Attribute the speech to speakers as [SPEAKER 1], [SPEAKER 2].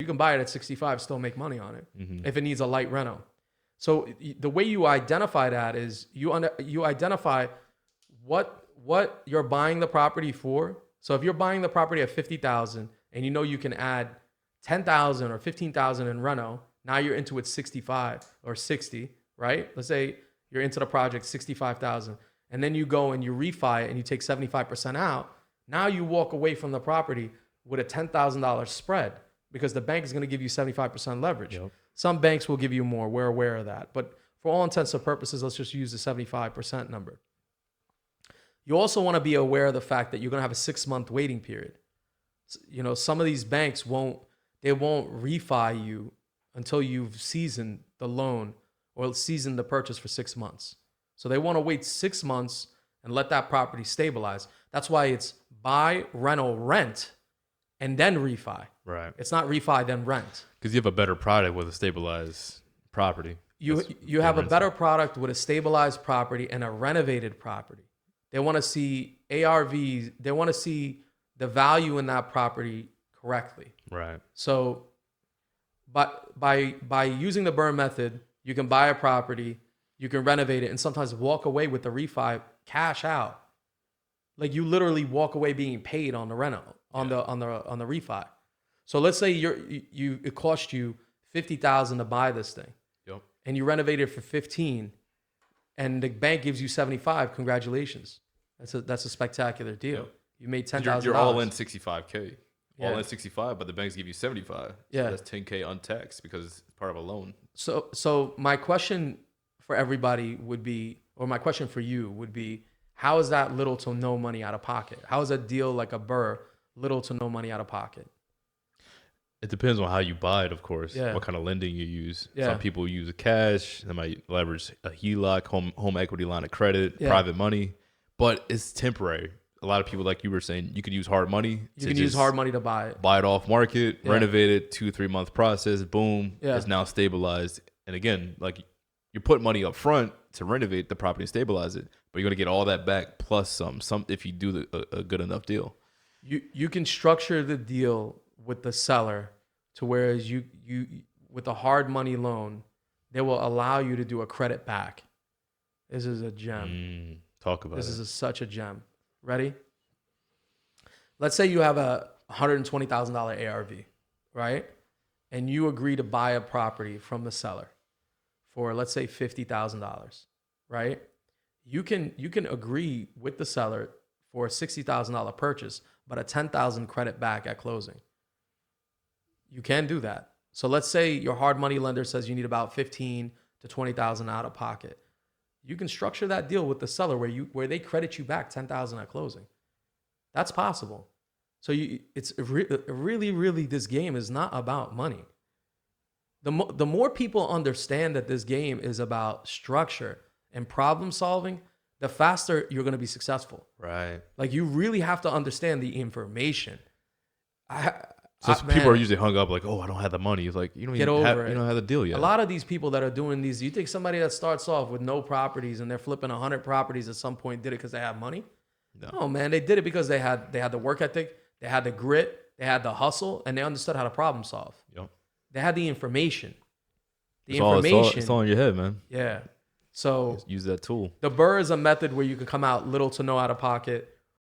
[SPEAKER 1] can buy it at 65, still make money on it if it needs a light reno. So the way you identify that is you identify what you're buying the property for. So if you're buying the property at 50,000 and you know you can add 10,000 or 15,000 in reno, now you're into it 65 or 60, right? Let's say you're into the project 65,000, and then you go and you refi it and you take 75% out. Now you walk away from the property with a $10,000 spread because the bank is going to give you 75% leverage. Yep. Some banks will give you more. We're aware of that. But for all intents and purposes, let's just use the 75% number. You also want to be aware of the fact that you're going to have a 6-month waiting period. You know, some of these banks won't refi you until you've seasoned the loan or seasoned the purchase for 6 months. So they want to wait 6 months and let that property stabilize. That's why it's buy, rental, rent, and then refi.
[SPEAKER 2] Right.
[SPEAKER 1] It's not refi, then rent.
[SPEAKER 2] Because you have a better product with a stabilized property.
[SPEAKER 1] You have a better product with a stabilized property and a renovated property. They want to see ARVs. They want to see the value in that property correctly.
[SPEAKER 2] Right.
[SPEAKER 1] So, but by using the BRRRR method, you can buy a property, you can renovate it, and sometimes walk away with the refi, cash out. Like you literally walk away being paid on the reno, on the refi. So let's say it cost you $50,000 to buy this thing.
[SPEAKER 2] Yep.
[SPEAKER 1] And you renovate it for 15, and the bank gives you 75. Congratulations. That's a spectacular deal. Yep. You made $10,000.
[SPEAKER 2] You're all in 65K.
[SPEAKER 1] Yeah.
[SPEAKER 2] All in 65, but the banks give you 75. So
[SPEAKER 1] yeah.
[SPEAKER 2] That's 10K untaxed because it's part of a loan.
[SPEAKER 1] So my question for everybody would be, or my question for you would be, how is that little to no money out of pocket? How is a deal like a BRRRR little to no money out of pocket?
[SPEAKER 2] It depends on how you buy it, of course.
[SPEAKER 1] Yeah.
[SPEAKER 2] What kind of lending you use.
[SPEAKER 1] Yeah.
[SPEAKER 2] Some people use cash. They might leverage a HELOC, home equity line of credit, private money, but it's temporary. A lot of people, like you were saying, you could use hard money.
[SPEAKER 1] You can use hard money to buy it.
[SPEAKER 2] Buy it off market, renovate it, 2-3 month process, boom, it's now stabilized. And again, like you're putting money up front to renovate the property and stabilize it, but you're going to get all that back plus some if you do a good enough deal.
[SPEAKER 1] You can structure the deal with the seller to whereas you with a hard money loan, they will allow you to do a credit back. This is a gem.
[SPEAKER 2] Talk about
[SPEAKER 1] this. This is such a gem. Ready? Let's say you have a $120,000 ARV, right? And you agree to buy a property from the seller for, let's say, $50,000, right? You can agree with the seller for a $60,000 purchase, but a $10,000 credit back at closing. You can do that. So let's say your hard money lender says you need about $15,000 to $20,000 out of pocket. You can structure that deal with the seller where they credit you back $10,000 at closing. That's possible. So it's really this game is not about money. The more people understand that this game is about structure and problem solving, the faster you're going to be successful.
[SPEAKER 2] Right.
[SPEAKER 1] Like you really have to understand the information.
[SPEAKER 2] People are usually hung up like, oh, I don't have the money. It's like, you don't have the deal yet.
[SPEAKER 1] A lot of these people that are doing these, you think somebody that starts off with no properties and they're flipping 100 properties at some point did it because they have money? No, man, they did it because they had the work ethic, they had the grit, they had the hustle, and they understood how to problem solve.
[SPEAKER 2] Yep.
[SPEAKER 1] They had the information.
[SPEAKER 2] It's all in your head, man.
[SPEAKER 1] Yeah. So
[SPEAKER 2] use that tool.
[SPEAKER 1] The BRRRR is a method where you can come out little to no out of pocket.